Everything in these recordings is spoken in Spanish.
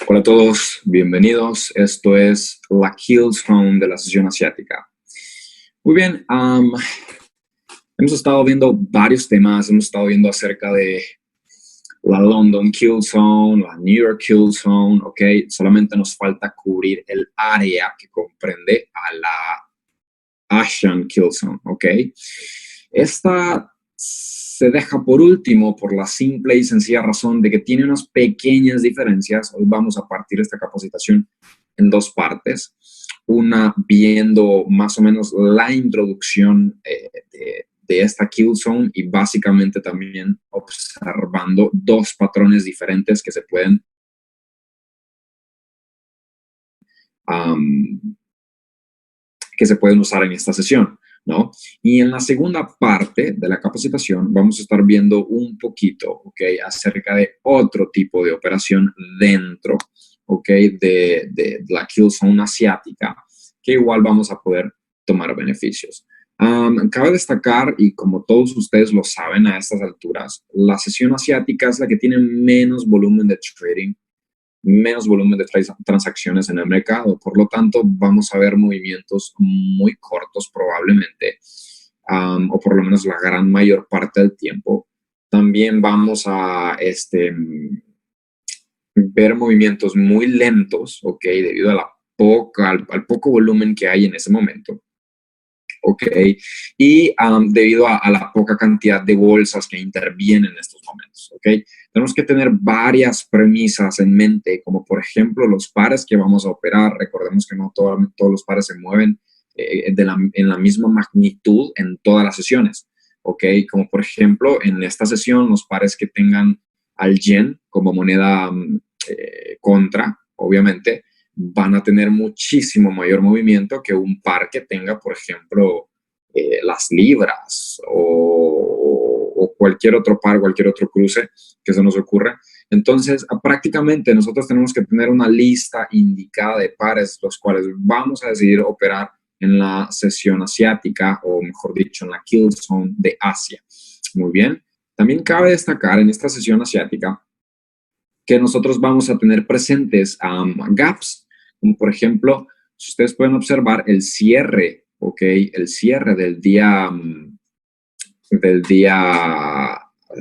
Hola a todos, bienvenidos. Esto es la Kill Zone de la sesión asiática. Muy bien, hemos estado viendo varios temas. Hemos estado viendo acerca de la London Kill Zone, la New York Kill Zone, ¿ok? Solamente nos falta cubrir el área que comprende a la Asian Kill Zone, ¿ok? Esta se deja por último por la simple y sencilla razón de que tiene unas pequeñas diferencias. Hoy vamos a partir esta capacitación en dos partes. Una viendo más o menos la introducción de esta kill zone y básicamente también observando dos patrones diferentes que se pueden usar en esta sesión, ¿no? Y en la segunda parte de la capacitación vamos a estar viendo un poquito, ¿ok? Acerca de otro tipo de operación dentro, ¿ok? De la kill zone asiática, que igual vamos a poder tomar beneficios. Cabe destacar, y como todos ustedes lo saben a estas alturas, la sesión asiática es la que tiene menos volumen de trading, menos volumen de transacciones en el mercado. Por lo tanto, vamos a ver movimientos muy cortos probablemente, o por lo menos la gran mayor parte del tiempo. También vamos a ver movimientos muy lentos, ¿ok? Debido a al poco volumen que hay en ese momento. ¿Ok? Y debido a la poca cantidad de bolsas que intervienen en estos momentos, ¿ok? Tenemos que tener varias premisas en mente, como por ejemplo los pares que vamos a operar. Recordemos que no todos los pares se mueven en la misma magnitud en todas las sesiones, ¿ok? Como por ejemplo en esta sesión los pares que tengan al yen como moneda contra, obviamente, van a tener muchísimo mayor movimiento que un par que tenga, por ejemplo, las libras o cualquier otro par, cualquier otro cruce que se nos ocurra. Entonces, prácticamente nosotros tenemos que tener una lista indicada de pares los cuales vamos a decidir operar en la sesión asiática, o mejor dicho, en la kill zone de Asia. Muy bien. También cabe destacar en esta sesión asiática que nosotros vamos a tener presentes gaps, como por ejemplo, si ustedes pueden observar el cierre, ¿ok? El cierre del día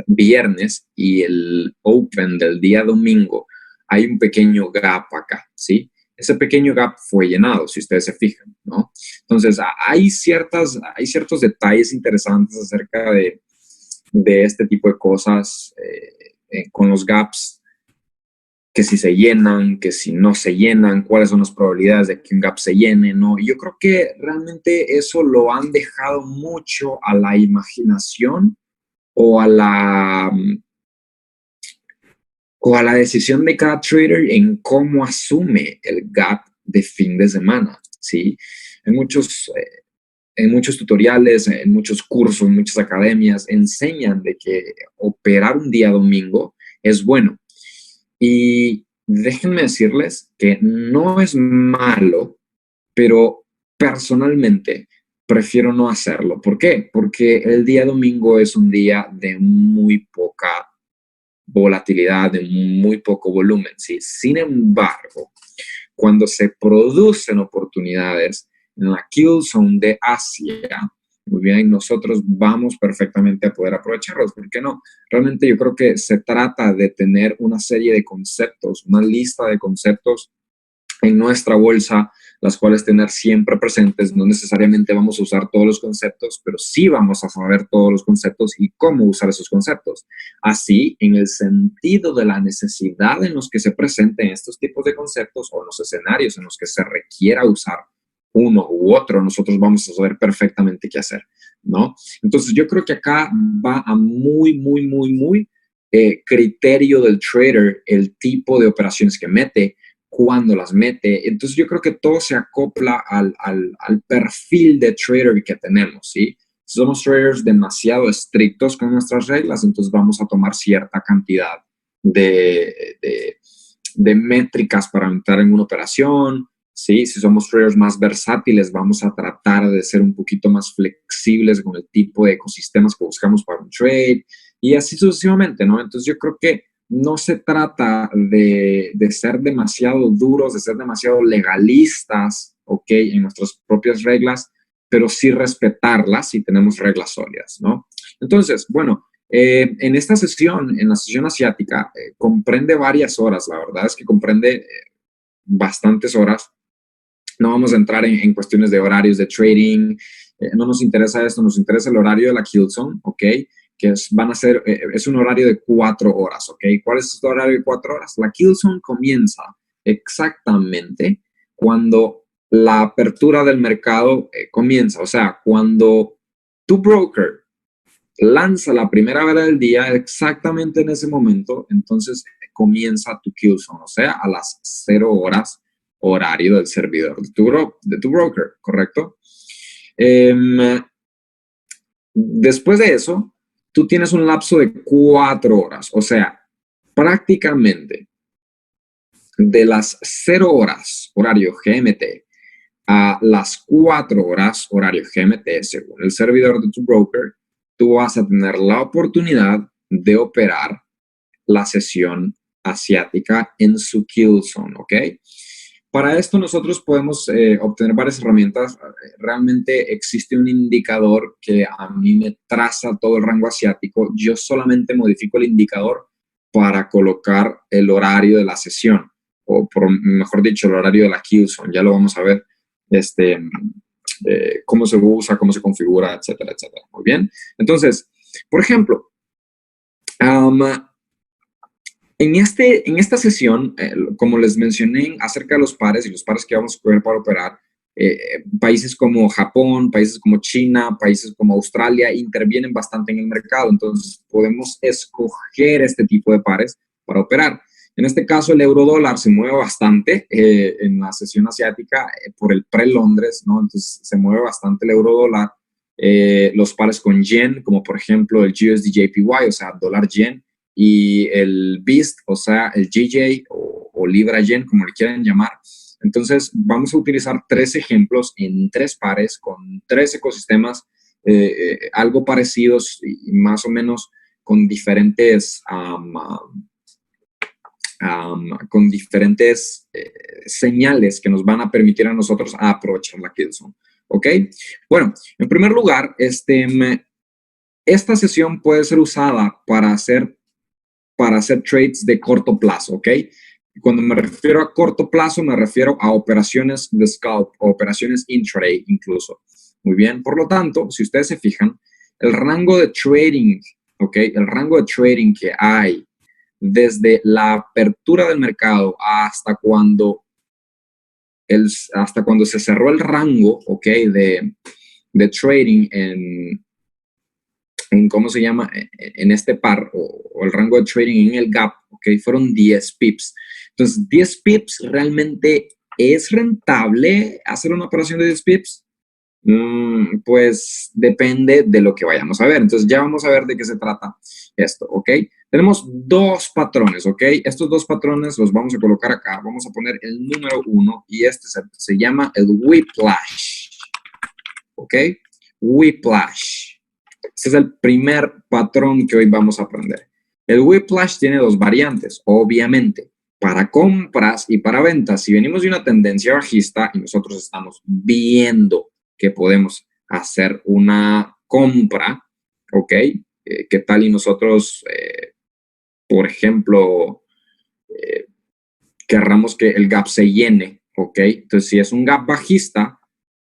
viernes y el open del día domingo, hay un pequeño gap acá, ¿sí? Ese pequeño gap fue llenado, si ustedes se fijan, ¿no? Entonces, hay ciertos detalles interesantes acerca de este tipo de cosas con los gaps, que si se llenan, que si no se llenan, cuáles son las probabilidades de que un gap se llene, ¿no? Y yo creo que realmente eso lo han dejado mucho a la imaginación o a la decisión de cada trader en cómo asume el gap de fin de semana, ¿sí? En muchos tutoriales, en muchos cursos, en muchas academias enseñan de que operar un día domingo es bueno. Y déjenme decirles que no es malo, pero personalmente prefiero no hacerlo. ¿Por qué? Porque el día domingo es un día de muy poca volatilidad, de muy poco volumen, ¿sí? Sin embargo, cuando se producen oportunidades en la kill zone de Asia, muy bien, nosotros vamos perfectamente a poder aprovecharlos. ¿Por qué no? Realmente yo creo que se trata de tener una serie de conceptos, una lista de conceptos en nuestra bolsa, las cuales tener siempre presentes. No necesariamente vamos a usar todos los conceptos, pero sí vamos a saber todos los conceptos y cómo usar esos conceptos. Así, en el sentido de la necesidad en los que se presenten estos tipos de conceptos o los escenarios en los que se requiera usar uno u otro, nosotros vamos a saber perfectamente qué hacer, ¿no? Entonces, yo creo que acá va a muy criterio del trader el tipo de operaciones que mete, cuando las mete. Entonces yo creo que todo se acopla al perfil de trader que tenemos, ¿sí? Si somos traders demasiado estrictos con nuestras reglas, entonces vamos a tomar cierta cantidad de métricas para entrar en una operación, ¿sí? Si somos traders más versátiles, vamos a tratar de ser un poquito más flexibles con el tipo de ecosistemas que buscamos para un trade y así sucesivamente, ¿no? Entonces yo creo que no se trata de ser demasiado duros, de ser demasiado legalistas, ¿ok? En nuestras propias reglas, pero sí respetarlas si tenemos reglas sólidas, ¿no? Entonces, bueno, en esta sesión, en la sesión asiática, comprende varias horas, la verdad es que comprende bastantes horas. No vamos a entrar en cuestiones de horarios de trading, no nos interesa esto, nos interesa el horario de la Kill Zone, ¿ok? Que van a ser, es un horario de 4 horas, ¿ok? ¿Cuál es este horario de 4 horas? La Kill Zone comienza exactamente cuando la apertura del mercado comienza, o sea, cuando tu broker lanza la primera vela del día, exactamente en ese momento, entonces comienza tu Kill Zone, o sea, a las 0 horas horario del servidor de tu broker, ¿correcto? Después de eso, tú tienes un lapso de 4 horas, o sea, prácticamente de las 0 horas horario GMT a las 4 horas horario GMT, según el servidor de tu broker, tú vas a tener la oportunidad de operar la sesión asiática en su Kill Zone, ¿ok? Para esto nosotros podemos obtener varias herramientas. Realmente existe un indicador que a mí me traza todo el rango asiático. Yo solamente modifico el indicador para colocar el horario de la sesión, o por mejor dicho, el horario de la Kill Zone. Ya lo vamos a ver, cómo se usa, cómo se configura, etcétera, etcétera. Muy bien. Entonces, por ejemplo, en esta sesión, como les mencioné acerca de los pares y los pares que vamos a escoger para operar, países como Japón, países como China, países como Australia intervienen bastante en el mercado, entonces podemos escoger este tipo de pares para operar. En este caso, el euro dólar se mueve bastante en la sesión asiática por el pre-Londres, ¿no? Entonces se mueve bastante el euro dólar. Los pares con yen, como por ejemplo el USD JPY, o sea, dólar yen, y el Beast, o sea, el GJ o Libra Yen, como le quieran llamar. Entonces, vamos a utilizar 3 ejemplos en 3 pares con 3 ecosistemas algo parecidos y más o menos con diferentes, con diferentes señales que nos van a permitir a nosotros aprovechar la Kill Zone. ¿Ok? Bueno, en primer lugar, esta sesión puede ser usada para hacer trades de corto plazo, ¿ok? Cuando me refiero a corto plazo, me refiero a operaciones de scalp o operaciones intraday incluso. Muy bien, por lo tanto, si ustedes se fijan, el rango de trading, ¿ok? El rango de trading que hay desde la apertura del mercado hasta cuando se cerró el rango, ¿ok? De trading en ¿cómo se llama? En este par o el rango de trading en el gap, ¿ok? Fueron 10 pips. Entonces, 10 pips realmente es rentable hacer una operación de 10 pips. Pues depende de lo que vayamos a ver. Entonces, ya vamos a ver de qué se trata esto, ¿ok? Tenemos 2 patrones, ¿ok? Estos 2 patrones los vamos a colocar acá. Vamos a poner el número 1 y este se llama el Whiplash, ¿ok? Whiplash. Este es el primer patrón que hoy vamos a aprender. El Whiplash tiene 2 variantes, obviamente, para compras y para ventas. Si venimos de una tendencia bajista y nosotros estamos viendo que podemos hacer una compra, ¿ok? ¿Qué tal y nosotros, por ejemplo, querramos que el gap se llene, ¿ok? Entonces, si es un gap bajista,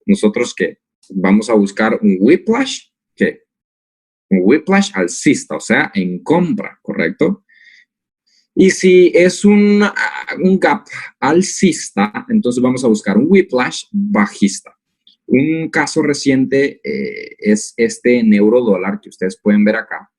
nosotros, ¿qué? Vamos a buscar un Whiplash, ¿qué? Un whiplash alcista, o sea, en compra, ¿correcto? Y si es un gap alcista, entonces vamos a buscar un whiplash bajista. Un caso reciente es este en euro dólar que ustedes pueden ver acá.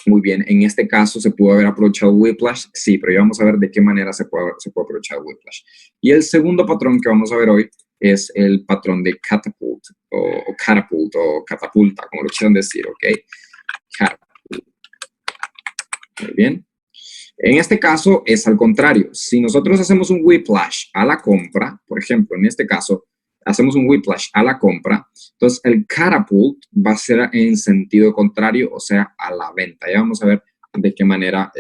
Muy bien, en este caso se pudo haber aprovechado whiplash, sí, pero ya vamos a ver de qué manera se puede aprovechar whiplash. Y el segundo patrón que vamos a ver hoy es el patrón de catapult o catapulta, como lo quieran decir, ¿ok? Catapult. Muy bien. En este caso es al contrario. Si nosotros hacemos un whiplash a la compra, por ejemplo, en este caso, hacemos un whiplash a la compra, entonces el catapult va a ser en sentido contrario, o sea, a la venta. Ya vamos a ver de qué manera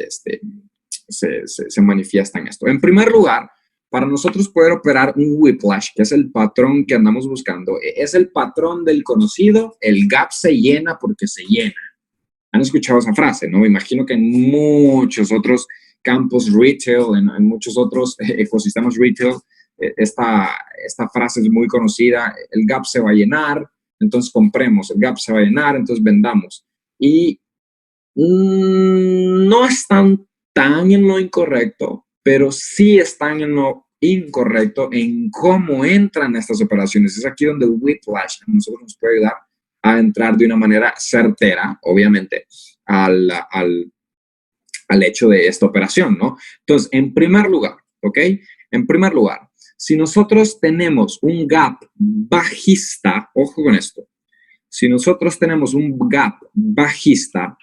se manifiesta en esto. En primer lugar, para nosotros poder operar un whiplash, que es el patrón que andamos buscando, es el patrón del conocido, el gap se llena porque se llena. Han escuchado esa frase, ¿no? Me imagino que en muchos otros campos retail, en muchos otros ecosistemas retail, esta frase es muy conocida, el gap se va a llenar, entonces compremos, el gap se va a llenar, entonces vendamos. Y no están tan en lo incorrecto, pero sí están en lo incorrecto en cómo entran estas operaciones. Es aquí donde el whiplash a nosotros nos puede ayudar a entrar de una manera certera, obviamente, al hecho de esta operación, ¿no? Entonces, en primer lugar, ¿ok? En primer lugar, si nosotros tenemos un gap bajista, ojo con esto, si nosotros tenemos un gap bajista,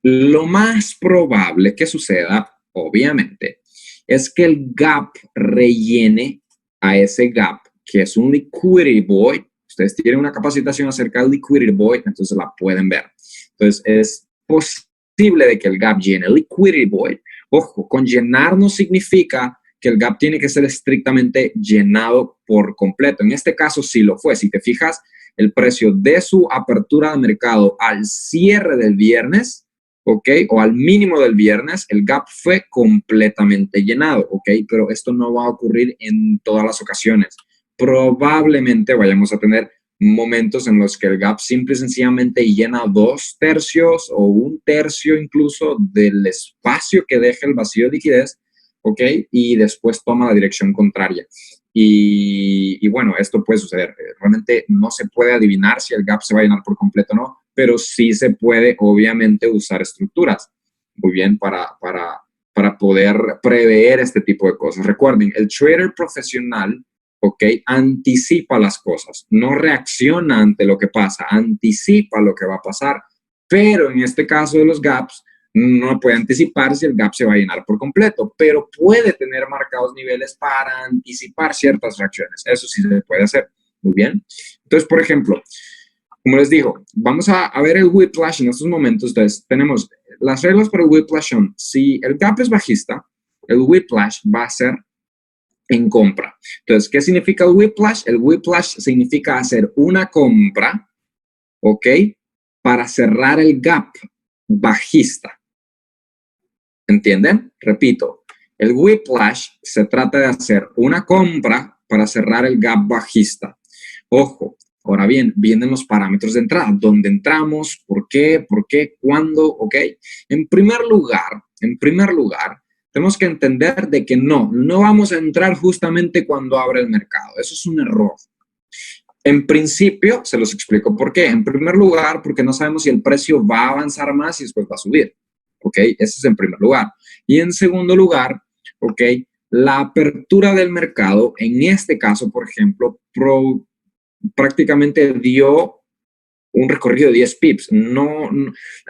lo más probable que suceda, obviamente, es que el gap rellene a ese gap, que es un liquidity void. Ustedes tienen una capacitación acerca del liquidity void, entonces la pueden ver. Entonces, es posible de que el gap llene el liquidity void. Ojo, con llenar no significa que el gap tiene que ser estrictamente llenado por completo. En este caso, sí lo fue. Si te fijas, el precio de su apertura de mercado al cierre del viernes, ¿ok? O al mínimo del viernes, el gap fue completamente llenado, ¿ok? Pero esto no va a ocurrir en todas las ocasiones. Probablemente vayamos a tener momentos en los que el gap simple y sencillamente llena 2/3 o 1/3 incluso del espacio que deja el vacío de liquidez, ¿ok? Y después toma la dirección contraria. Y bueno, esto puede suceder. Realmente no se puede adivinar si el gap se va a llenar por completo o no, pero sí se puede, obviamente, usar estructuras muy bien para poder prever este tipo de cosas. Recuerden, el trader profesional, ¿ok? Anticipa las cosas, no reacciona ante lo que pasa, anticipa lo que va a pasar, pero en este caso de los gaps, no puede anticipar si el gap se va a llenar por completo, pero puede tener marcados niveles para anticipar ciertas reacciones. Eso sí se puede hacer. Muy bien. Entonces, por ejemplo, como les digo, vamos a ver el whiplash en estos momentos. Entonces, tenemos las reglas para el whiplash son, si el gap es bajista, el whiplash va a ser en compra. Entonces, ¿qué significa el whiplash? El whiplash significa hacer una compra, ¿ok? Para cerrar el gap bajista. ¿Entienden? Repito, el whiplash se trata de hacer una compra para cerrar el gap bajista. Ojo, ahora bien, vienen los parámetros de entrada. ¿Dónde entramos? ¿Por qué? ¿Cuándo? ¿Ok? En primer lugar, tenemos que entender de que no vamos a entrar justamente cuando abre el mercado. Eso es un error. En principio, se los explico por qué. En primer lugar, porque no sabemos si el precio va a avanzar más y después va a subir. ¿Ok? Ese es en primer lugar. Y en segundo lugar, ¿ok? La apertura del mercado, en este caso, por ejemplo, prácticamente dio un recorrido de 10 pips.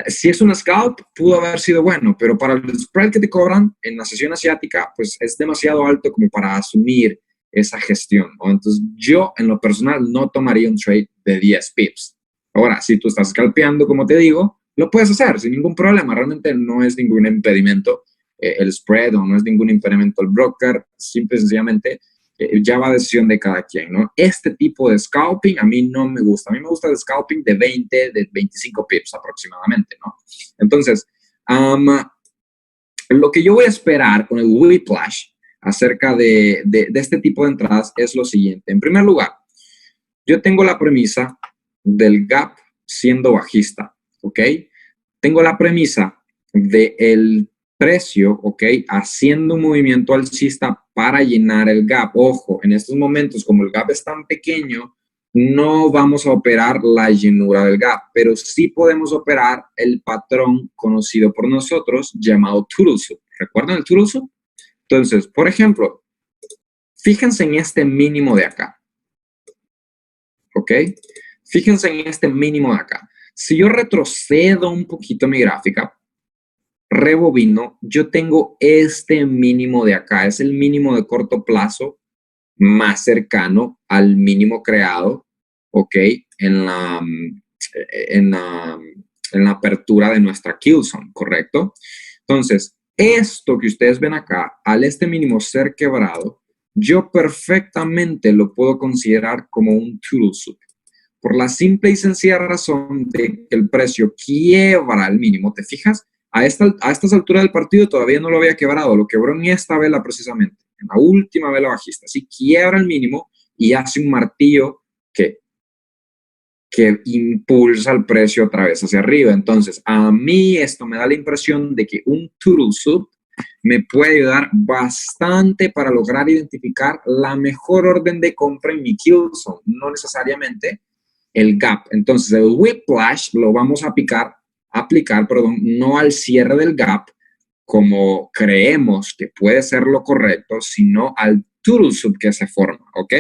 Si es un scalp, pudo haber sido bueno, pero para el spread que te cobran en la sesión asiática, pues es demasiado alto como para asumir esa gestión, ¿no? Entonces, yo en lo personal no tomaría un trade de 10 pips. Ahora, si tú estás scalpeando, como te digo, lo puedes hacer sin ningún problema. Realmente no es ningún impedimento el spread o no es ningún impedimento el broker. Simple y sencillamente ya va a decisión de cada quien, ¿no? Este tipo de scalping a mí no me gusta. A mí me gusta el scalping de 20, de 25 pips aproximadamente, ¿no? Entonces, lo que yo voy a esperar con el whiplash acerca de este tipo de entradas es lo siguiente. En primer lugar, yo tengo la premisa del gap siendo bajista, ¿ok? Tengo la premisa del precio, ¿ok? Haciendo un movimiento alcista para llenar el gap. Ojo, en estos momentos, como el gap es tan pequeño, no vamos a operar la llenura del gap, pero sí podemos operar el patrón conocido por nosotros llamado Turtle Soup. ¿Recuerdan el Turtle Soup? Entonces, por ejemplo, fíjense en este mínimo de acá, ¿ok? Fíjense en este mínimo de acá. Si yo retrocedo un poquito mi gráfica, rebobino, yo tengo este mínimo de acá, es el mínimo de corto plazo más cercano al mínimo creado, ¿ok? En la en la apertura de nuestra kill zone, ¿correcto? Entonces, esto que ustedes ven acá, al este mínimo ser quebrado, yo perfectamente lo puedo considerar como un turtle soup. Por la simple y sencilla razón de que el precio quiebra el mínimo. ¿Te fijas? A estas alturas del partido todavía no lo había quebrado, lo quebró en esta vela precisamente, en la última vela bajista. Así quiebra el mínimo y hace un martillo que impulsa el precio otra vez hacia arriba. Entonces, a mí esto me da la impresión de que un turtle soup me puede ayudar bastante para lograr identificar la mejor orden de compra en mi kill zone, no necesariamente el gap. Entonces, el whiplash lo vamos a aplicar, no al cierre del gap, como creemos que puede ser lo correcto, sino al turtle soup que se forma, ¿ok?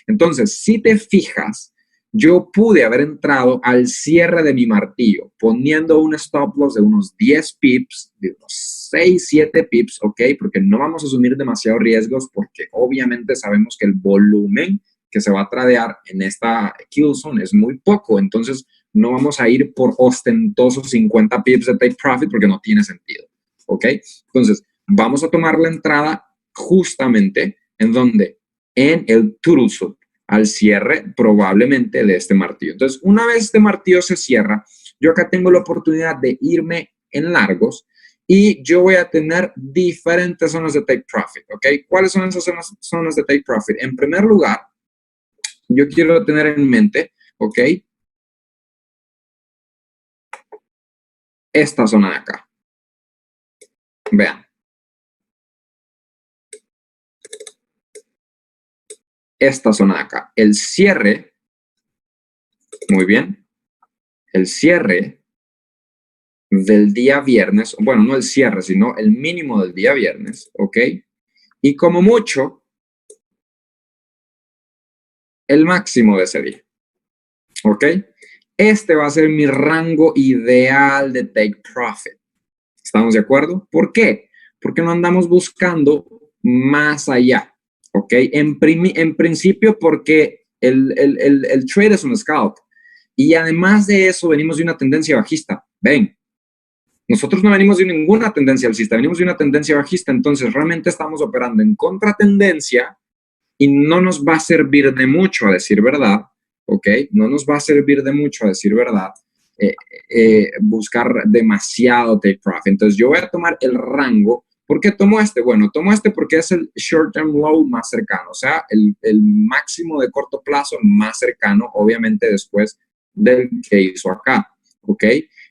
Entonces, si te fijas, yo pude haber entrado al cierre de mi martillo poniendo un stop loss de unos 10 pips, de unos 6, 7 pips, ¿ok? Porque no vamos a asumir demasiados riesgos porque obviamente sabemos que el volumen que se va a tradear en esta kill zone es muy poco, entonces no vamos a ir por ostentosos 50 pips de take profit porque no tiene sentido, ¿ok? Entonces, vamos a tomar la entrada justamente en donde, en el turtle soup, al cierre probablemente de este martillo. Entonces, una vez este martillo se cierra, yo acá tengo la oportunidad de irme en largos y yo voy a tener diferentes zonas de take profit, ¿ok? ¿Cuáles son esas zonas de take profit? En primer lugar, yo quiero tener en mente, ¿ok? Esta zona de acá. Vean. Esta zona de acá. El cierre, muy bien, el cierre del día viernes, bueno, no el cierre, sino el mínimo del día viernes, ¿ok? Y como mucho, el máximo de ese día, ¿ok? Este va a ser mi rango ideal de take profit. ¿Estamos de acuerdo? ¿Por qué? Porque no andamos buscando más allá, ¿ok? En principio porque el trade es un scalp. Y además de eso, venimos de una tendencia bajista. Ven, nosotros no venimos de ninguna tendencia alcista, venimos de una tendencia bajista, entonces realmente estamos operando en contratendencia y no nos va a servir de mucho, a decir verdad, ¿ok? No nos va a servir de mucho, a decir verdad, buscar demasiado take profit. Entonces yo voy a tomar el rango. ¿Por qué tomo este? Bueno, tomo este porque es el short term low más cercano, o sea, el máximo de corto plazo más cercano, obviamente después del que hizo acá, ¿ok?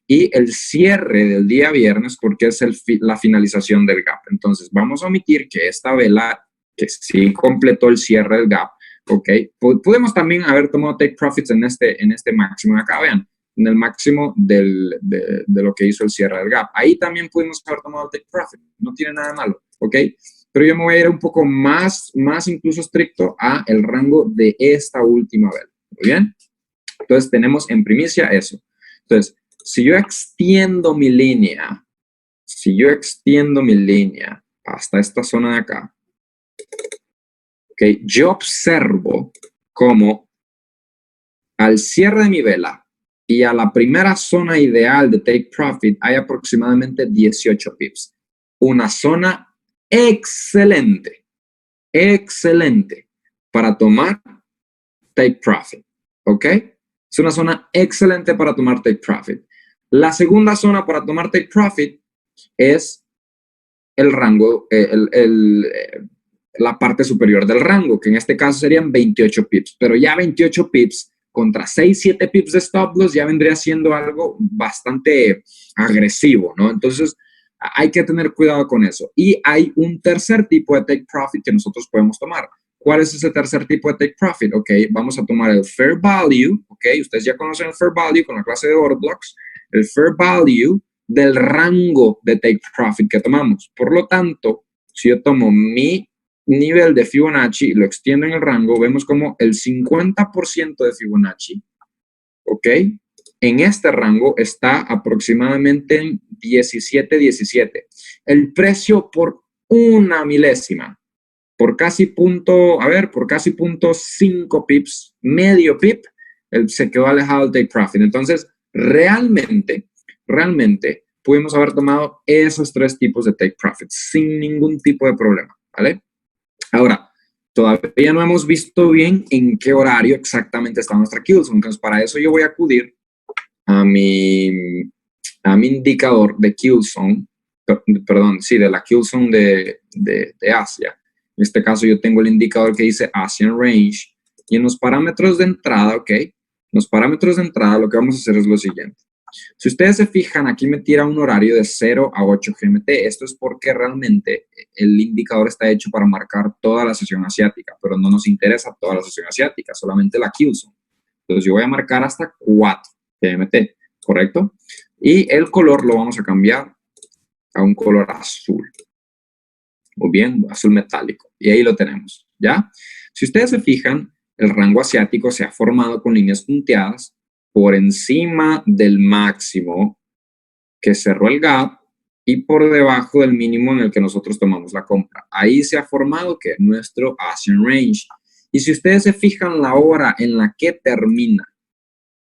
Y el cierre del día viernes porque es la finalización del gap. Entonces vamos a omitir que esta vela que sí completó el cierre del gap, ¿ok? Podemos también haber tomado take profits en este máximo de acá, vean, en el máximo de lo que hizo el cierre del gap. Ahí también pudimos haber tomado take profit, no tiene nada malo, ¿ok? Pero yo me voy a ir un poco más incluso estricto a el rango de esta última vela, ¿muy bien? Entonces tenemos en primicia eso. Entonces, si yo extiendo mi línea hasta esta zona de acá, ¿okay? Yo observo cómo al cierre de mi vela y a la primera zona ideal de take profit hay aproximadamente 18 pips. Una zona excelente para tomar take profit, ¿ok? Es una zona excelente para tomar take profit. La segunda zona para tomar take profit es el rango, la parte superior del rango, que en este caso serían 28 pips, pero ya 28 pips contra 6, 7 pips de stop loss ya vendría siendo algo bastante agresivo, ¿no? Entonces, hay que tener cuidado con eso. Y hay un tercer tipo de take profit que nosotros podemos tomar. ¿Cuál es ese tercer tipo de take profit? Ok, vamos a tomar el fair value, ok, ustedes ya conocen el fair value con la clase de order blocks, el fair value del rango de take profit que tomamos. Por lo tanto, si yo tomo mi nivel de Fibonacci, lo extiendo en el rango, vemos como el 50% de Fibonacci, ¿ok? En este rango está aproximadamente en 17. El precio por una milésima, por casi punto 5 pips, medio pip, se quedó alejado del take profit. Entonces, realmente, realmente pudimos haber tomado esos 3 tipos de take profits sin ningún tipo de problema, ¿vale? Ahora, todavía no hemos visto bien en qué horario exactamente está nuestra kill zone. Entonces, para eso yo voy a acudir a mi indicador de kill zone, perdón, sí, de la kill zone de Asia. En este caso yo tengo el indicador que dice Asian Range y en los parámetros de entrada, ¿ok? En los parámetros de entrada lo que vamos a hacer es lo siguiente. Si ustedes se fijan, aquí me tira un horario de 0 a 8 GMT. Esto es porque realmente el indicador está hecho para marcar toda la sesión asiática, pero no nos interesa toda la sesión asiática, solamente la kill zone. Entonces yo voy a marcar hasta 4 GMT, ¿correcto? Y el color lo vamos a cambiar a un color azul, o bien azul metálico. Y ahí lo tenemos, ¿ya? Si ustedes se fijan, el rango asiático se ha formado con líneas punteadas por encima del máximo que cerró el gap y por debajo del mínimo en el que nosotros tomamos la compra. Ahí se ha formado que nuestro Asian Range. Y si ustedes se fijan la hora en la que termina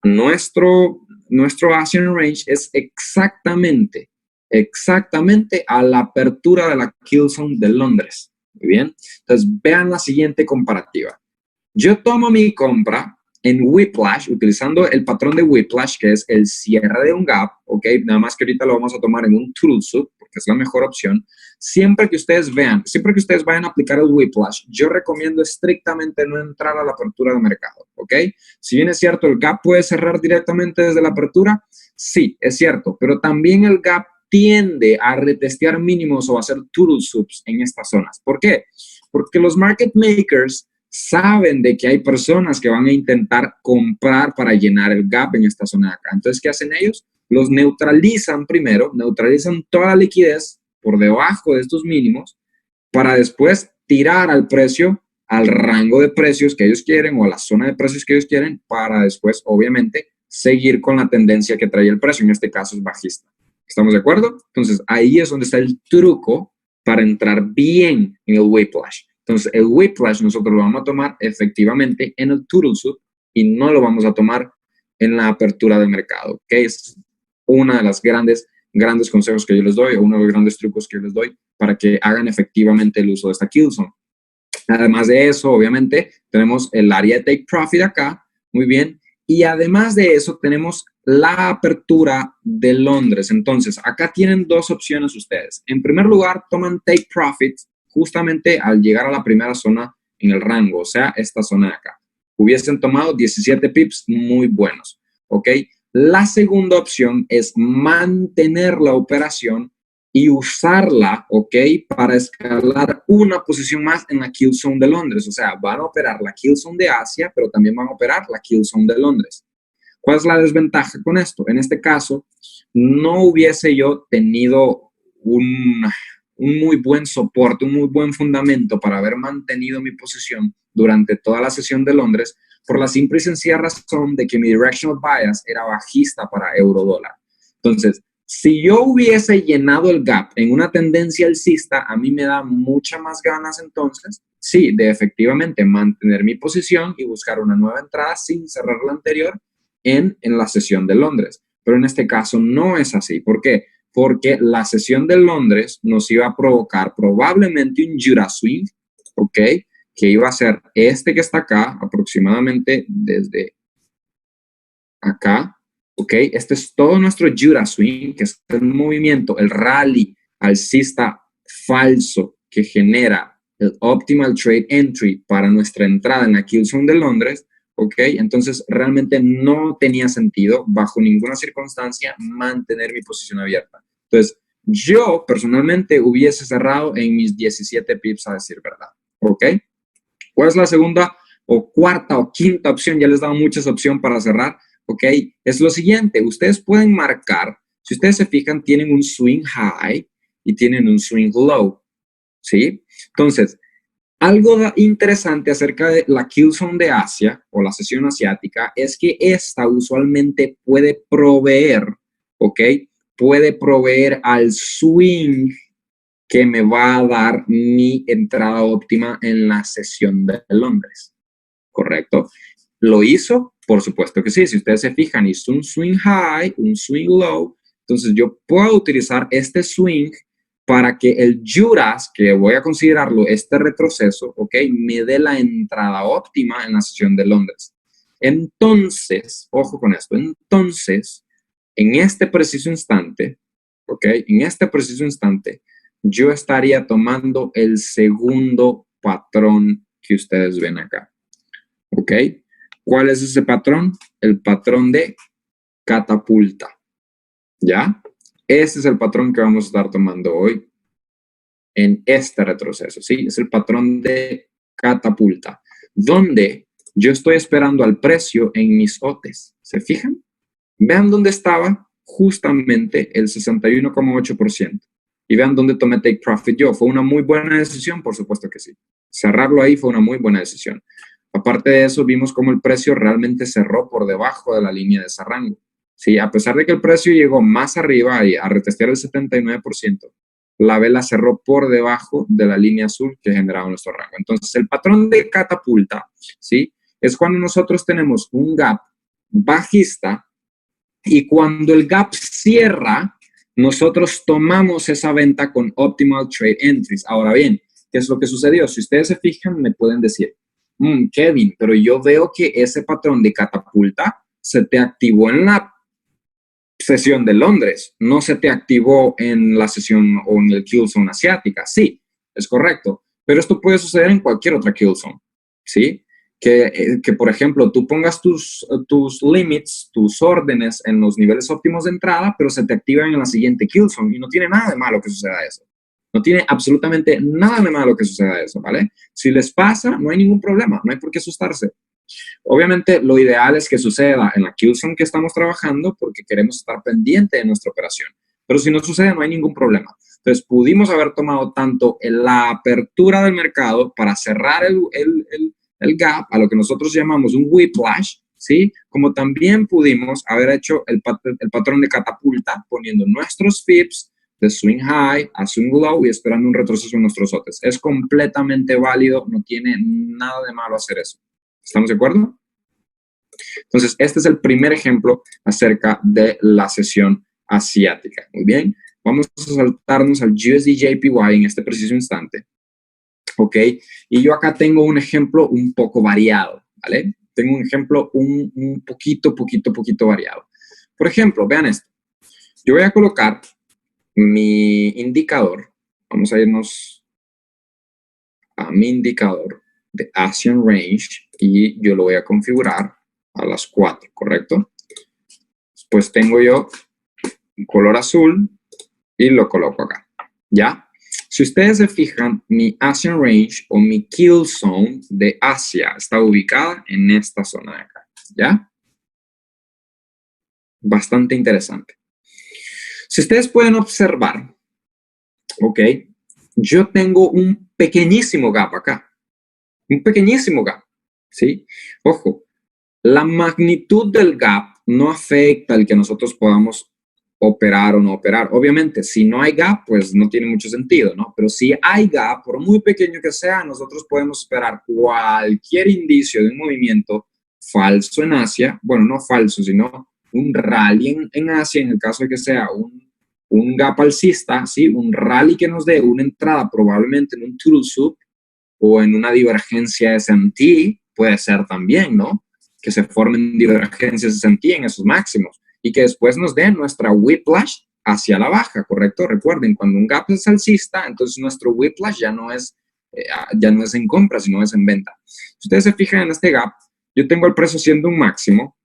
nuestro Asian Range es exactamente a la apertura de la kill zone de Londres. Muy bien. Entonces, vean la siguiente comparativa. Yo tomo mi compra en Whiplash, utilizando el patrón de Whiplash, que es el cierre de un gap, ¿ok? Nada más que ahorita lo vamos a tomar en un Turtle Soup, porque es la mejor opción. Siempre que ustedes vayan a aplicar el Whiplash, yo recomiendo estrictamente no entrar a la apertura de mercado, ¿ok? Si bien es cierto, el gap puede cerrar directamente desde la apertura, sí, es cierto, pero también el gap tiende a retestear mínimos o a hacer Turtle Soups en estas zonas. ¿Por qué? Porque los market makers saben de que hay personas que van a intentar comprar para llenar el gap en esta zona de acá. Entonces, ¿qué hacen ellos? Los neutralizan primero, neutralizan toda la liquidez por debajo de estos mínimos para después tirar al precio, al rango de precios que ellos quieren o a la zona de precios que ellos quieren para después, obviamente, seguir con la tendencia que trae el precio. En este caso es bajista. ¿Estamos de acuerdo? Entonces, ahí es donde está el truco para entrar bien en el Whiplash. Entonces, el Whiplash nosotros lo vamos a tomar efectivamente en el Turtle Soup y no lo vamos a tomar en la apertura de mercado, que es una de las grandes consejos que yo les doy o uno de los grandes trucos que yo les doy para que hagan efectivamente el uso de esta kill zone. Además de eso, obviamente, tenemos el área de take profit acá, muy bien, y además de eso tenemos la apertura de Londres. Entonces, acá tienen 2 opciones ustedes. En primer lugar, toman take profit justamente al llegar a la primera zona en el rango, o sea, esta zona de acá. Hubiesen tomado 17 pips muy buenos, ¿ok? La segunda opción es mantener la operación y usarla, ¿ok? Para escalar una posición más en la kill zone de Londres. O sea, van a operar la kill zone de Asia, pero también van a operar la kill zone de Londres. ¿Cuál es la desventaja con esto? En este caso, no hubiese yo tenido un muy buen soporte, un muy buen fundamento para haber mantenido mi posición durante toda la sesión de Londres por la simple y sencilla razón de que mi directional bias era bajista para euro dólar. Entonces, si yo hubiese llenado el gap en una tendencia alcista, a mí me da muchas más ganas entonces, sí, de efectivamente mantener mi posición y buscar una nueva entrada sin cerrar la anterior en la sesión de Londres. Pero en este caso no es así. ¿Por qué? Porque la sesión de Londres nos iba a provocar probablemente un Judah Swing, ¿ok? Que iba a ser este que está acá, aproximadamente desde acá, ¿ok? Este es todo nuestro Judah Swing, que es el movimiento, el rally alcista falso que genera el Optimal Trade Entry para nuestra entrada en la kill zone de Londres, ¿ok? Entonces, realmente no tenía sentido, bajo ninguna circunstancia, mantener mi posición abierta. Entonces, yo personalmente hubiese cerrado en mis 17 pips, a decir verdad, ¿ok? ¿Cuál es la segunda o cuarta o quinta opción? Ya les he dado muchas opciones para cerrar, ¿ok? Es lo siguiente, ustedes pueden marcar, si ustedes se fijan, tienen un swing high y tienen un swing low, ¿sí? Entonces, algo interesante acerca de la kill zone de Asia o la sesión asiática es que esta usualmente puede proveer, ¿ok? Puede proveer al swing que me va a dar mi entrada óptima en la sesión de Londres, ¿correcto? ¿Lo hizo? Por supuesto que sí. Si ustedes se fijan, hizo un swing high, un swing low Entonces yo puedo utilizar este swing para que el Juras, que voy a considerarlo este retroceso, ¿ok? Me dé la entrada óptima en la sesión de Londres. Entonces, ojo con esto, entonces, en este preciso instante, ¿ok? En este preciso instante, yo estaría tomando el segundo patrón que ustedes ven acá, ¿ok? ¿Cuál es ese patrón? El patrón de catapulta, ¿ya? Ese es el patrón que vamos a estar tomando hoy en este retroceso, ¿sí? Es el patrón de catapulta, donde yo estoy esperando al precio en mis OTs. ¿Se fijan? Vean dónde estaba justamente el 61,8%. Y vean dónde tomé take profit yo. ¿Fue una muy buena decisión? Por supuesto que sí. Cerrarlo ahí fue una muy buena decisión. Aparte de eso, vimos cómo el precio realmente cerró por debajo de la línea de ese rango. Sí, a pesar de que el precio llegó más arriba y a retestear el 79%, la vela cerró por debajo de la línea azul que generaba nuestro rango. Entonces, el patrón de catapulta, ¿sí? Es cuando nosotros tenemos un gap bajista y cuando el gap cierra, nosotros tomamos esa venta con optimal trade entries. Ahora bien, ¿qué es lo que sucedió? Si ustedes se fijan, me pueden decir, Kevin, pero yo veo que ese patrón de catapulta se te activó en la sesión de Londres, no se te activó en la sesión o en el kill zone asiática. Sí, es correcto, pero esto puede suceder en cualquier otra kill zone, ¿sí? Que por ejemplo, tú pongas tus limits, tus órdenes en los niveles óptimos de entrada, pero se te activan en la siguiente kill zone y no tiene nada de malo que suceda eso. No tiene absolutamente nada de malo que suceda eso, ¿vale? Si les pasa, no hay ningún problema, no hay por qué asustarse. Obviamente, lo ideal es que suceda en la Q-Zone que estamos trabajando porque queremos estar pendiente de nuestra operación. Pero si no sucede, no hay ningún problema. Entonces, pudimos haber tomado tanto la apertura del mercado para cerrar el gap, a lo que nosotros llamamos un whiplash, ¿sí? Como también pudimos haber hecho el patrón de catapulta poniendo nuestros FIBs de swing high a swing low y esperando un retroceso en nuestros OTs. Es completamente válido, no tiene nada de malo hacer eso. ¿Estamos de acuerdo? Entonces, este es el primer ejemplo acerca de la sesión asiática. Muy bien, vamos a saltarnos al USD JPY en este preciso instante. ¿Ok? Y yo acá tengo un ejemplo un poco variado, ¿vale? Tengo un ejemplo un poquito variado. Por ejemplo, vean esto. Yo voy a colocar mi indicador. Vamos a irnos a mi indicador de Asian Range y yo lo voy a configurar a las 4, ¿correcto? Después tengo yo un color azul y lo coloco acá, ¿ya? Si ustedes se fijan, mi Asian Range o mi Kill Zone de Asia está ubicada en esta zona de acá, ¿ya? Bastante interesante. Si ustedes pueden observar, ¿ok? Yo tengo un pequeñísimo gap acá. Un pequeñísimo gap, ¿sí? Ojo, la magnitud del gap no afecta el que nosotros podamos operar o no operar. Obviamente, si no hay gap, pues no tiene mucho sentido, ¿no? Pero si hay gap, por muy pequeño que sea, nosotros podemos esperar cualquier indicio de un movimiento falso en Asia, bueno, no falso, sino un rally en Asia, en el caso de que sea un gap alcista, ¿sí? Un rally que nos dé una entrada probablemente en un turtle soup o en una divergencia S&T, puede ser también, ¿no? Que se formen divergencias S&T en esos máximos y que después nos den nuestra whiplash hacia la baja, ¿correcto? Recuerden, cuando un gap es alcista, entonces nuestro whiplash ya no es en compra, sino es en venta. Si ustedes se fijan en este gap, yo tengo el precio haciendo un máximo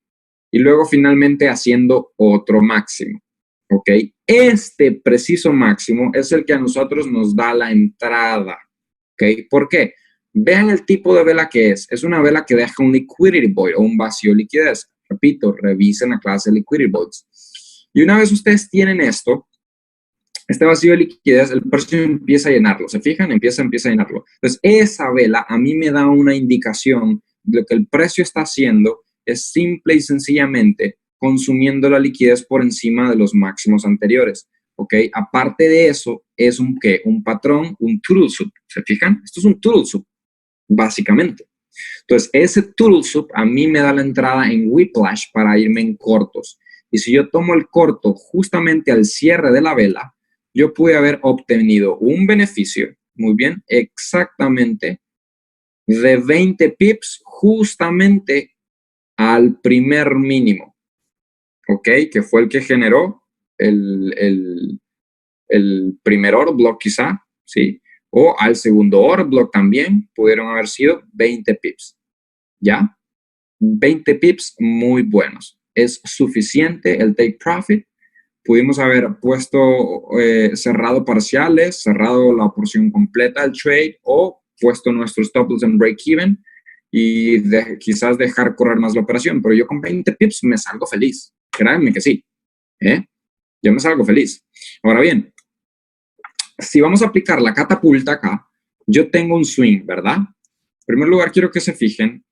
y luego finalmente haciendo otro máximo, ¿ok? Este preciso máximo es el que a nosotros nos da la entrada, ¿ok? ¿Por qué? Vean el tipo de vela que es. Es una vela que deja un liquidity void o un vacío de liquidez. Repito, revisen la clase de liquidity voids. Y una vez ustedes tienen esto, este vacío de liquidez, el precio empieza a llenarlo. ¿Se fijan? Empieza a llenarlo. Entonces, esa vela a mí me da una indicación de lo que el precio está haciendo es simple y sencillamente consumiendo la liquidez por encima de los máximos anteriores. ¿Ok? Aparte de eso, es ¿qué? Un patrón, un turtle soup. ¿Se fijan? Esto es un turtle soup, básicamente. Entonces, ese turtle soup a mí me da la entrada en whiplash para irme en cortos. Y si yo tomo el corto justamente al cierre de la vela, yo pude haber obtenido un beneficio, muy bien, exactamente de 20 pips justamente al primer mínimo, ¿ok? Que fue el que generó el primer order block quizá, ¿sí? O al segundo order block también pudieron haber sido 20 pips, ¿ya? 20 pips muy buenos. Es suficiente el take profit. Pudimos haber puesto cerrado parciales, cerrado la porción completa del trade o puesto nuestros stop loss en break-even y quizás dejar correr más la operación. Pero yo con 20 pips me salgo feliz. Créanme que sí. Yo me salgo feliz. Ahora bien, si vamos a aplicar la catapulta acá, yo tengo un swing, ¿verdad? En primer lugar, quiero que se fijen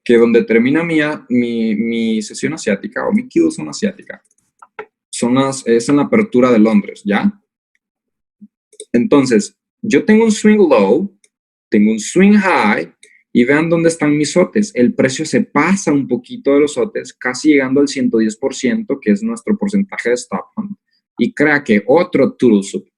que donde termina mi sesión asiática o mi kill zone asiática es en la apertura de Londres, ¿ya? Entonces, yo tengo un swing low, tengo un swing high y vean dónde están mis sotes. El precio se pasa un poquito de los sotes, casi llegando al 110%, que es nuestro porcentaje de stop hunt, y craque otro turtle soup.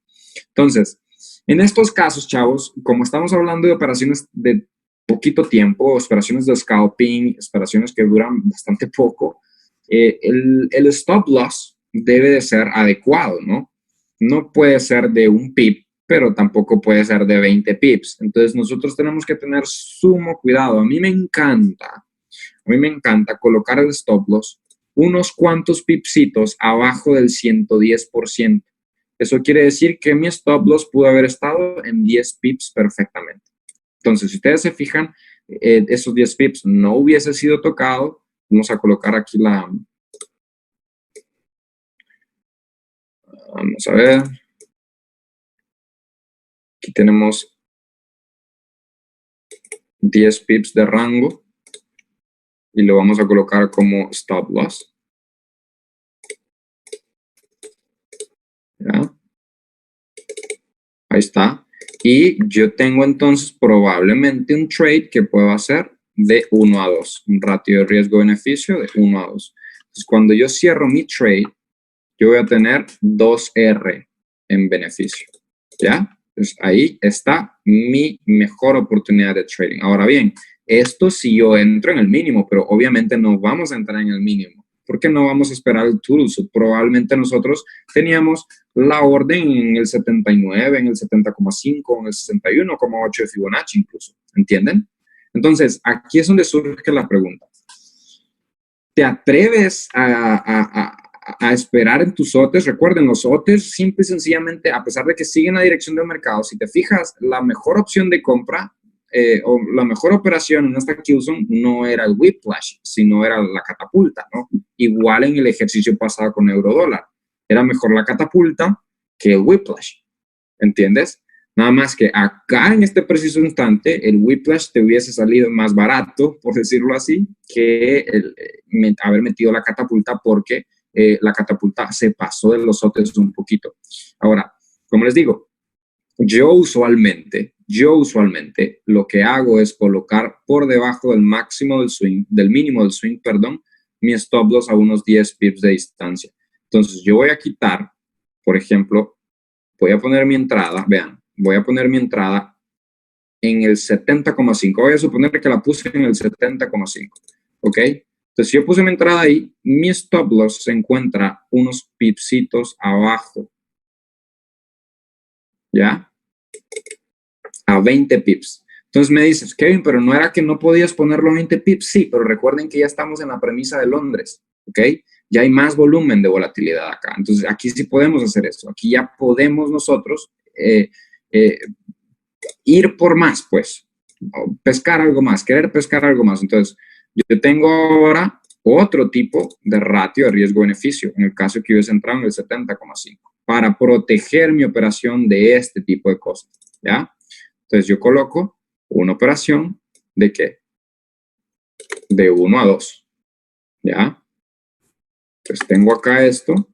Entonces, en estos casos, chavos, como estamos hablando de operaciones de poquito tiempo, operaciones de scalping, operaciones que duran bastante poco, el stop loss debe de ser adecuado, ¿no? No puede ser de un pip, pero tampoco puede ser de 20 pips. Entonces nosotros tenemos que tener sumo cuidado. A mí me encanta colocar el stop loss unos cuantos pipsitos abajo del 110%. Eso quiere decir que mi stop loss pudo haber estado en 10 pips perfectamente. Entonces, si ustedes se fijan, esos 10 pips no hubiese sido tocado. Vamos a colocar aquí vamos a ver. Aquí tenemos 10 pips de rango y lo vamos a colocar como stop loss. ¿Ya? Ahí está. Y yo tengo entonces probablemente un trade que puedo hacer de 1 a 2, un ratio de riesgo-beneficio de 1 a 2. Entonces, cuando yo cierro mi trade, yo voy a tener 2R en beneficio, ¿ya? Entonces, ahí está mi mejor oportunidad de trading. Ahora bien, esto si yo entro en el mínimo, pero obviamente no vamos a entrar en el mínimo, porque no vamos a esperar el turtle soup. Probablemente nosotros teníamos la orden en el 79, en el 70,5, en el 61,8 de Fibonacci incluso, ¿entienden? Entonces, aquí es donde surge la pregunta. ¿Te atreves a esperar en tus sotes? Recuerden, los sotes simple y sencillamente, a pesar de que siguen la dirección del mercado, si te fijas, la mejor opción de compra o la mejor operación en esta Q-Zone no era el whiplash, sino era la catapulta, ¿no? Igual en el ejercicio pasado con euro-dólar. Era mejor la catapulta que el whiplash, ¿entiendes? Nada más que acá en este preciso instante el whiplash te hubiese salido más barato, por decirlo así, que haber metido la catapulta porque la catapulta se pasó de los sotes un poquito. Ahora, como les digo, yo usualmente lo que hago es colocar por debajo del máximo del swing, del mínimo del swing, perdón, mi stop loss a unos 10 pips de distancia. Entonces yo voy a quitar, por ejemplo, voy a poner mi entrada, vean, voy a poner mi entrada en el 70,5. Voy a suponer que la puse en el 70,5. ¿Ok? Entonces, si yo puse mi entrada ahí, mi stop loss se encuentra unos pipsitos abajo. ¿Ya? A 20 pips. Entonces me dices, Kevin, pero no era que no podías ponerlo a 20 pips. Sí, pero recuerden que ya estamos en la premisa de Londres. ¿Ok? Ya hay más volumen de volatilidad acá. Entonces, aquí sí podemos hacer eso. Aquí ya podemos nosotros ir por más, pues, pescar algo más, querer pescar algo más. Entonces, yo tengo ahora otro tipo de ratio de riesgo-beneficio, en el caso que hubiese entrado en el 70,5, para proteger mi operación de este tipo de cosas, ¿ya? Entonces, yo coloco una operación de ¿qué? De 1 a 2, ¿ya? Entonces, tengo acá esto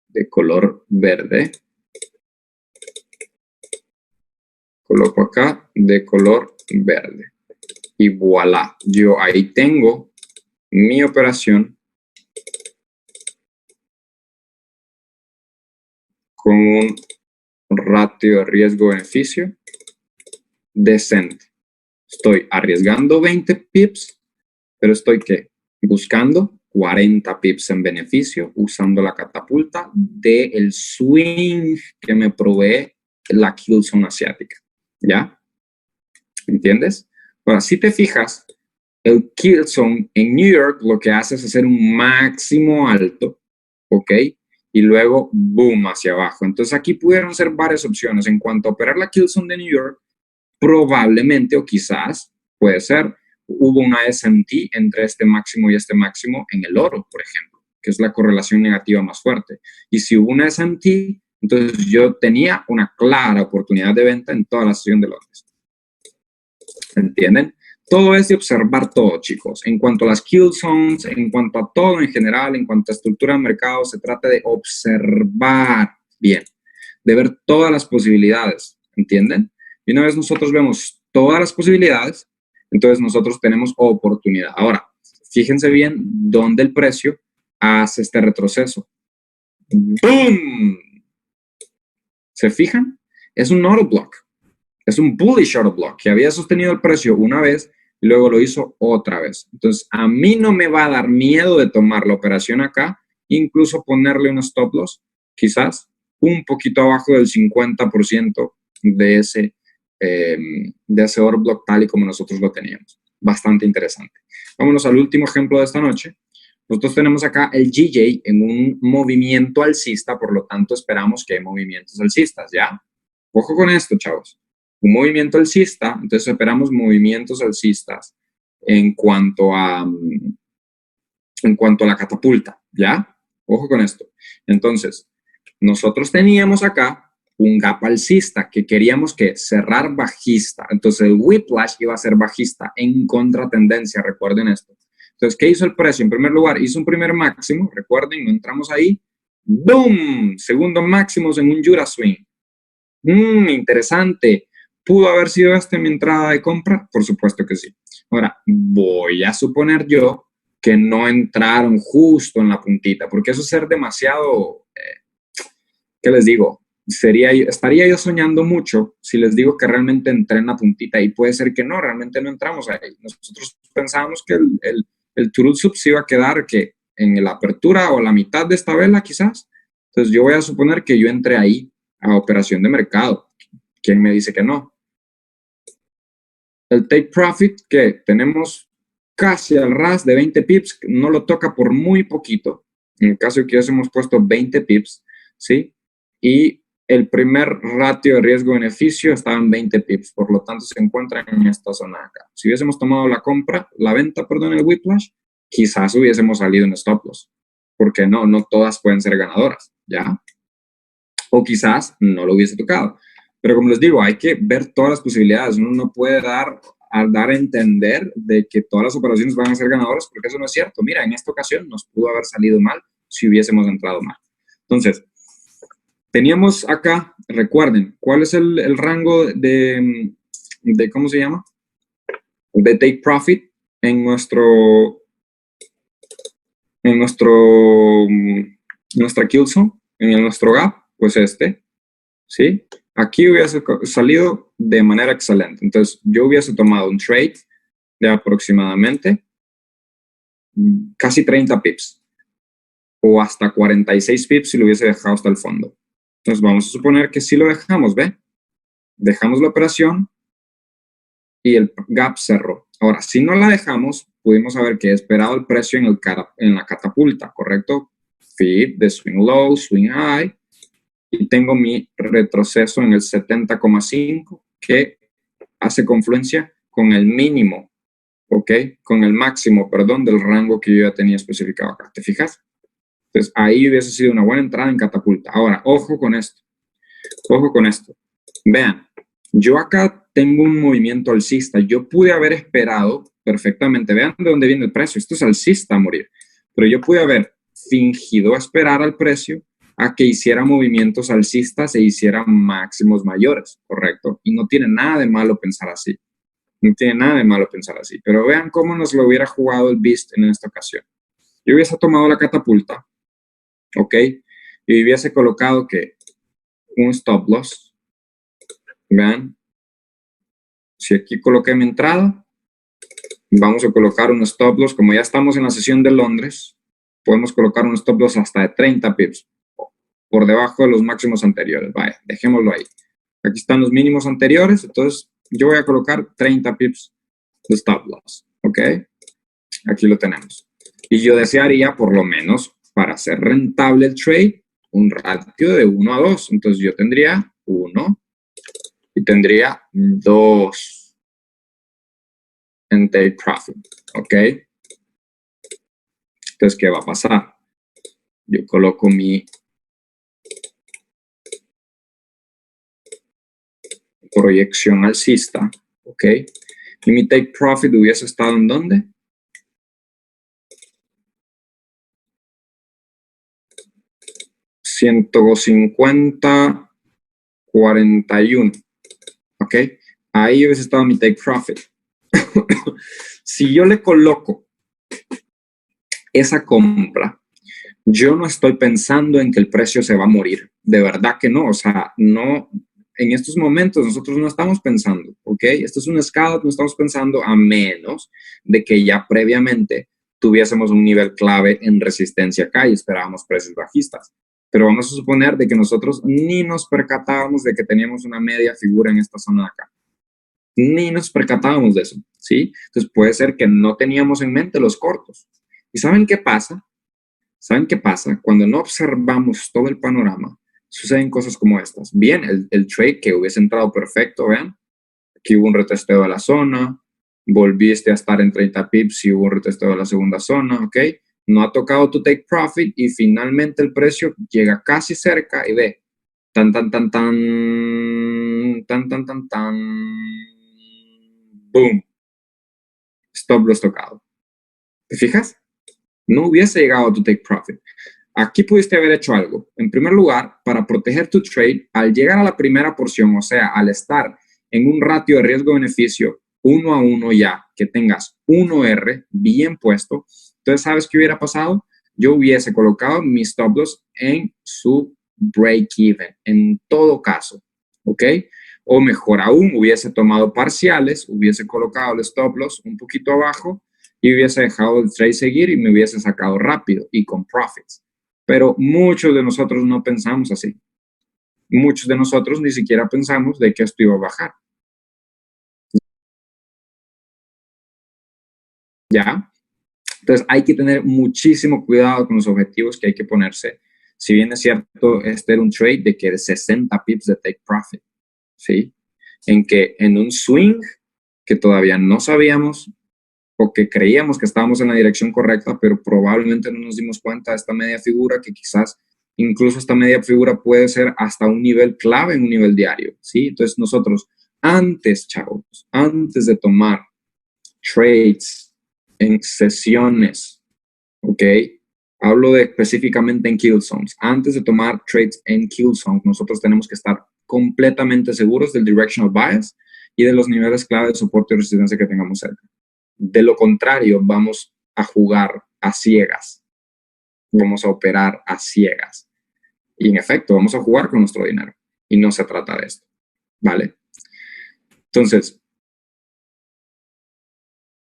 de color verde. Coloco acá de color verde. Y voilà, yo ahí tengo mi operación con un ratio de riesgo-beneficio decente. Estoy arriesgando 20 pips, pero estoy ¿qué? Buscando 40 pips en beneficio usando la catapulta del swing que me provee la kill zone asiática. ¿Ya? ¿Entiendes? Ahora, si te fijas, el kill zone en New York lo que hace es hacer un máximo alto, ¿ok? Y luego, boom, hacia abajo. Entonces aquí pudieron ser varias opciones. En cuanto a operar la kill zone de New York, probablemente o quizás puede ser, hubo una SMT entre este máximo y este máximo en el oro, por ejemplo, que es la correlación negativa más fuerte. Y si hubo una SMT, entonces yo tenía una clara oportunidad de venta en toda la sesión de Londres. ¿Entienden? Todo es de observar todo, chicos. En cuanto a las kill zones, en cuanto a todo en general, en cuanto a estructura de mercado, se trata de observar bien, de ver todas las posibilidades, ¿entienden? Y una vez nosotros vemos todas las posibilidades, entonces nosotros tenemos oportunidad. Ahora, fíjense bien dónde el precio hace este retroceso. ¡Boom! ¿Se fijan? Es un auto block. Es un bullish order block que había sostenido el precio una vez y luego lo hizo otra vez. Entonces, a mí no me va a dar miedo de tomar la operación acá, incluso ponerle un stop loss, quizás un poquito abajo del 50% de ese order block tal y como nosotros lo teníamos. Bastante interesante. Vámonos al último ejemplo de esta noche. Nosotros tenemos acá el GJ en un movimiento alcista, por lo tanto esperamos que hay movimientos alcistas, ¿ya? Ojo con esto, chavos. Un movimiento alcista, entonces esperamos movimientos alcistas en cuanto a la catapulta, ¿ya? Ojo con esto. Entonces, nosotros teníamos acá un gap alcista que queríamos que cerrar bajista. Entonces, el whiplash iba a ser bajista en contratendencia, recuerden esto. Entonces, ¿qué hizo el precio? En primer lugar, hizo un primer máximo, recuerden, no entramos ahí. ¡Boom! Segundo máximo en un Jura Swing. Interesante. ¿Pudo haber sido esta mi entrada de compra? Por supuesto que sí. Ahora, voy a suponer yo que no entraron justo en la puntita, porque eso es ser demasiado, ¿qué les digo? Estaría yo soñando mucho si les digo que realmente entré en la puntita y puede ser que no, realmente no entramos ahí. Nosotros pensábamos que el Turul Sub se iba a quedar que en la apertura o la mitad de esta vela quizás. Entonces yo voy a suponer que yo entré ahí a operación de mercado. ¿Quién me dice que no? El take profit que tenemos casi al ras de 20 pips, no lo toca por muy poquito. En el caso de que hemos puesto 20 pips, ¿sí? Y el primer ratio de riesgo-beneficio estaba en 20 pips, por lo tanto se encuentra en esta zona acá. Si hubiésemos tomado la venta, perdón, el whiplash, quizás hubiésemos salido en stop loss. Porque no todas pueden ser ganadoras, ¿ya? O quizás no lo hubiese tocado. Pero como les digo, hay que ver todas las posibilidades. Uno no puede dar a entender de que todas las operaciones van a ser ganadoras, porque eso no es cierto. Mira, en esta ocasión nos pudo haber salido mal si hubiésemos entrado mal. Entonces, teníamos acá, recuerden, ¿cuál es el rango de ¿cómo se llama? De take profit en nuestra kill zone, en nuestro gap, pues ¿sí? Aquí hubiese salido de manera excelente. Entonces, yo hubiese tomado un trade de aproximadamente casi 30 pips o hasta 46 pips si lo hubiese dejado hasta el fondo. Entonces, vamos a suponer que si lo dejamos, ¿ve? Dejamos la operación y el gap cerró. Ahora, si no la dejamos, pudimos haber que esperado el precio en la catapulta, ¿correcto? Feed de swing low, swing high, y tengo mi retroceso en el 70,5 que hace confluencia con el mínimo, ¿ok? Con el máximo, perdón, del rango que yo ya tenía especificado acá. ¿Te fijas? Entonces, ahí hubiese sido una buena entrada en catapulta. Ahora, ojo con esto. Ojo con esto. Vean, yo acá tengo un movimiento alcista. Yo pude haber esperado perfectamente. Vean de dónde viene el precio. Esto es alcista a morir. Pero yo pude haber fingido esperar al precio a que hiciera movimientos alcistas e hiciera máximos mayores, ¿correcto? Y no tiene nada de malo pensar así. No tiene nada de malo pensar así. Pero vean cómo nos lo hubiera jugado el Beast en esta ocasión. Yo hubiese tomado la catapulta, ¿ok? Y hubiese colocado que un stop loss. Vean. Si aquí coloqué mi entrada, vamos a colocar un stop loss. Como ya estamos en la sesión de Londres, podemos colocar un stop loss hasta de 30 pips. Por debajo de los máximos anteriores. Vaya, dejémoslo ahí. Aquí están los mínimos anteriores, entonces yo voy a colocar 30 pips de stop loss, ¿ok? Aquí lo tenemos. Y yo desearía, por lo menos, para hacer rentable el trade, un ratio de 1 a 2. Entonces yo tendría 1 y tendría 2 en take profit, ¿ok? Entonces, ¿qué va a pasar? Yo coloco mi proyección alcista, ¿ok? Y mi take profit hubiese estado ¿en dónde? $150.41, ¿ok? Ahí hubiese estado mi take profit. Si yo le coloco esa compra, yo no estoy pensando en que el precio se va a morir. De verdad que no. O sea, no, en estos momentos nosotros no estamos pensando, ¿ok? Esto es un scalp, no estamos pensando a menos de que ya previamente tuviésemos un nivel clave en resistencia acá y esperábamos precios bajistas. Pero vamos a suponer de que nosotros ni nos percatábamos de que teníamos una media figura en esta zona de acá. Ni nos percatábamos de eso, ¿sí? Entonces puede ser que no teníamos en mente los cortos. ¿Y saben qué pasa? ¿Saben qué pasa? Cuando no observamos todo el panorama, suceden cosas como estas. Bien, el trade que hubiese entrado perfecto, vean. Aquí hubo un retesteo de la zona, volviste a estar en 30 pips y hubo un retesteo de la segunda zona, ¿ok? No ha tocado tu take profit y finalmente el precio llega casi cerca y ve, tan, tan, tan, tan, tan, tan, tan, tan, boom, stop loss tocado. ¿Te fijas? No hubiese llegado a tu take profit. Aquí pudiste haber hecho algo. En primer lugar, para proteger tu trade, al llegar a la primera porción, o sea, al estar en un ratio de riesgo-beneficio 1 a 1 ya, que tengas 1R bien puesto, entonces, ¿sabes qué hubiera pasado? Yo hubiese colocado mis stop loss en su break-even, en todo caso, ¿ok? O mejor aún, hubiese tomado parciales, hubiese colocado el stop loss un poquito abajo y hubiese dejado el trade seguir y me hubiese sacado rápido y con profits. Pero muchos de nosotros no pensamos así. Muchos de nosotros ni siquiera pensamos de que esto iba a bajar. ¿Ya? Entonces hay que tener muchísimo cuidado con los objetivos que hay que ponerse. Si bien es cierto, este era un trade de que de 60 pips de take profit, ¿sí? En que en un swing que todavía no sabíamos o que creíamos que estábamos en la dirección correcta, pero probablemente no nos dimos cuenta de esta media figura, que quizás incluso esta media figura puede ser hasta un nivel clave en un nivel diario, ¿sí? Entonces nosotros antes, chavos, antes de tomar trades en sesiones, ¿ok? Hablo de específicamente en kill zones. Antes de tomar trades en kill zones, nosotros tenemos que estar completamente seguros del directional bias y de los niveles clave de soporte y resistencia que tengamos cerca. De lo contrario, vamos a jugar a ciegas. Vamos a operar a ciegas. Y en efecto, vamos a jugar con nuestro dinero. Y no se trata de esto. ¿Vale? Entonces,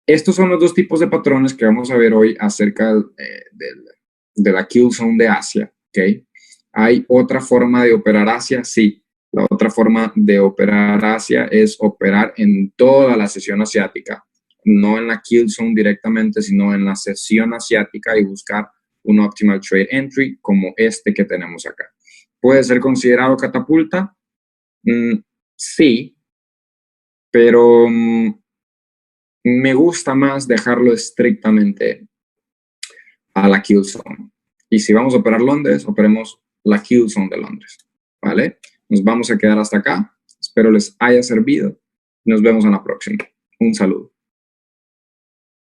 estos son los dos tipos de patrones que vamos a ver hoy acerca de la kill zone de Asia. ¿Okay? ¿Hay otra forma de operar Asia? Sí. La otra forma de operar Asia es operar en toda la sesión asiática. No en la kill zone directamente, sino en la sesión asiática y buscar un optimal trade entry como este que tenemos acá. ¿Puede ser considerado catapulta? Sí, pero me gusta más dejarlo estrictamente a la kill zone. Y si vamos a operar Londres, operemos la kill zone de Londres, ¿vale? Nos vamos a quedar hasta acá. Espero les haya servido. Nos vemos en la próxima. Un saludo.